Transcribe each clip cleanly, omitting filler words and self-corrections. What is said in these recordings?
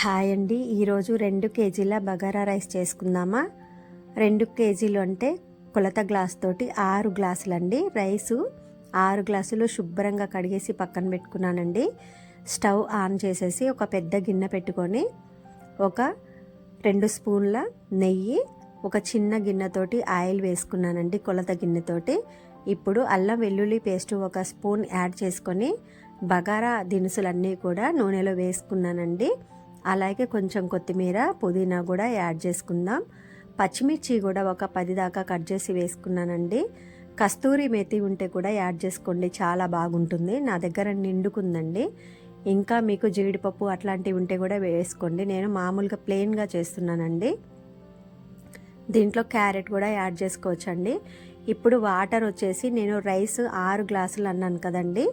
Hi అండి. ఈరోజు 2 కేజీల బగారా రైస్ చేసుకుందామా. 2 కేజీలు అంటే కొలత గ్లాస్ తోటి 6 గ్లాసులండి. రైసు 6 గ్లాసులు శుభ్రంగా కడిగేసి పక్కన పెట్టుకున్నానండి. స్టవ్ ఆన్ చేసేసి ఒక పెద్ద గిన్నె పెట్టుకొని ఒక 2 స్పూన్ల నెయ్యి, ఒక చిన్న గిన్నెతోటి ఆయిల్ వేసుకున్నానండి, కొలత గిన్నెతోటి. ఇప్పుడు అల్లం వెల్లుల్లి పేస్ట్ 1 స్పూన్ యాడ్ చేసుకొని బగారా దినుసులన్నీ కూడా నూనెలో వేసుకున్నానండి. అలాగే కొంచెం కొత్తిమీర, పుదీనా కూడా యాడ్ చేసుకుందాం. పచ్చిమిర్చి కూడా ఒక 10 దాకా కట్ చేసి వేసుకున్నానండి. కస్తూరి మేతి ఉంటే కూడా యాడ్ చేసుకోండి, చాలా బాగుంటుంది. నా దగ్గర నిండుకుందండి. ఇంకా మీకు జీడిపప్పు అట్లాంటివి ఉంటే కూడా వేసుకోండి. నేను మామూలుగా ప్లెయిన్గా చేస్తున్నానండి. దీంట్లో క్యారెట్ కూడా యాడ్ చేసుకోవచ్చండి. ఇప్పుడు వాటర్ వచ్చేసి నేను రైస్ 6 గ్లాసులు అన్నాను కదండి,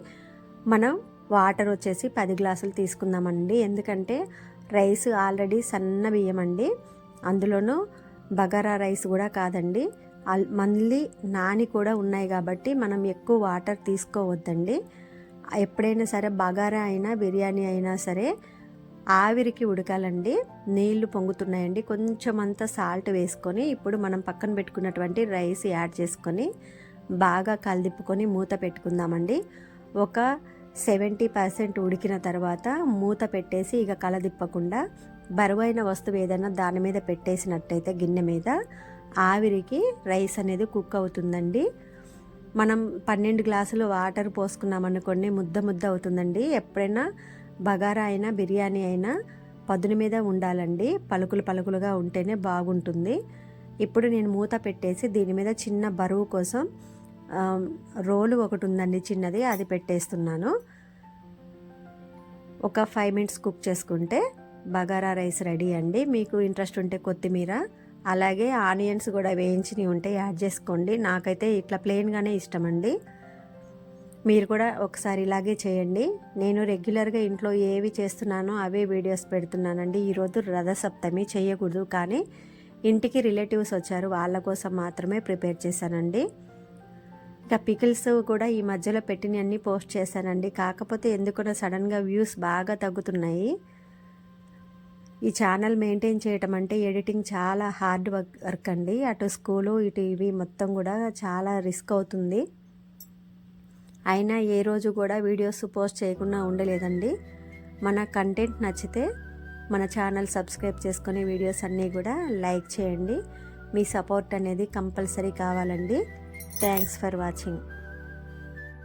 మనం వాటర్ వచ్చేసి 10 గ్లాసులు తీసుకుందామండి. ఎందుకంటే రైస్ ఆల్రెడీ సన్న బియ్యం అండి, అందులోనూ బగారా రైస్ కూడా కాదండి, మళ్ళీ నాని కూడా ఉన్నాయి కాబట్టి మనం ఎక్కువ వాటర్ తీసుకోవద్దండి. ఎప్పుడైనా సరే బగారా అయినా బిర్యానీ అయినా సరే ఆవిరికి ఉడకాలండి. నీళ్లు పొంగుతున్నాయండి. కొంచెం అంతా సాల్ట్ వేసుకొని ఇప్పుడు మనం పక్కన పెట్టుకున్నటువంటి రైస్ యాడ్ చేసుకొని బాగా కలిదిప్పుకొని మూత పెట్టుకుందామండి. ఒక 70% ఉడికిన తర్వాత మూత పెట్టేసి ఇక కలదిప్పకుండా బరువైన వస్తువు ఏదైనా దాని మీద పెట్టేసినట్టయితే గిన్నె మీద ఆవిరికి రైస్ అనేది కుక్ అవుతుందండి. మనం 12 గ్లాసులు వాటర్ పోసుకున్నామనుకోండి, ముద్ద ముద్ద అవుతుందండి. ఎప్పుడైనా బగారా అయినా బిర్యానీ అయినా పదును మీద ఉండాలండి, పలుకులు పలుకులుగా ఉంటేనే బాగుంటుంది. ఇప్పుడు నేను మూత పెట్టేసి దీని మీద చిన్న బరువు కోసం రోలు ఒకటి ఉందండి చిన్నది, అది పెట్టేస్తున్నాను. ఒక 5 మినిట్స్ కుక్ చేసుకుంటే బగారా రైస్ రెడీ అండి. మీకు ఇంట్రెస్ట్ ఉంటే కొత్తిమీర అలాగే ఆనియన్స్ కూడా వేయించినవి ఉంటే యాడ్ చేసుకోండి. నాకైతే ఇట్లా ప్లెయిన్గానే ఇష్టం అండి. మీరు కూడా ఒకసారి ఇలాగే చేయండి. నేను రెగ్యులర్గా ఇంట్లో ఏవి చేస్తున్నానో అవే వీడియోస్ పెడుతున్నానండి. ఈరోజు రథసప్తమి, చేయకూడదు, కానీ ఇంటికి రిలేటివ్స్ వచ్చారు, వాళ్ళ కోసం మాత్రమే ప్రిపేర్ చేశానండి. ఇక పికిల్స్ కూడా ఈ మధ్యలో పెట్టినవన్నీ పోస్ట్ చేశానండి. కాకపోతే ఎందుకనో సడన్గా వ్యూస్ బాగా తగ్గుతున్నాయి. ఈ ఛానల్ మెయింటైన్ చేయటం అంటే ఎడిటింగ్ చాలా హార్డ్ వర్క్ అండి. అటు స్కూలు ఇటు ఇవి మొత్తం కూడా చాలా రిస్క్ అవుతుంది. అయినా ఏ రోజు కూడా వీడియోస్ పోస్ట్ చేయకుండా ఉండలేదండి. మన కంటెంట్ నచ్చితే మన ఛానల్ సబ్స్క్రైబ్ చేసుకుని వీడియోస్ అన్నీ కూడా లైక్ చేయండి. మీ సపోర్ట్ అనేది కంపల్సరీ కావాలండి. Thanks for watching.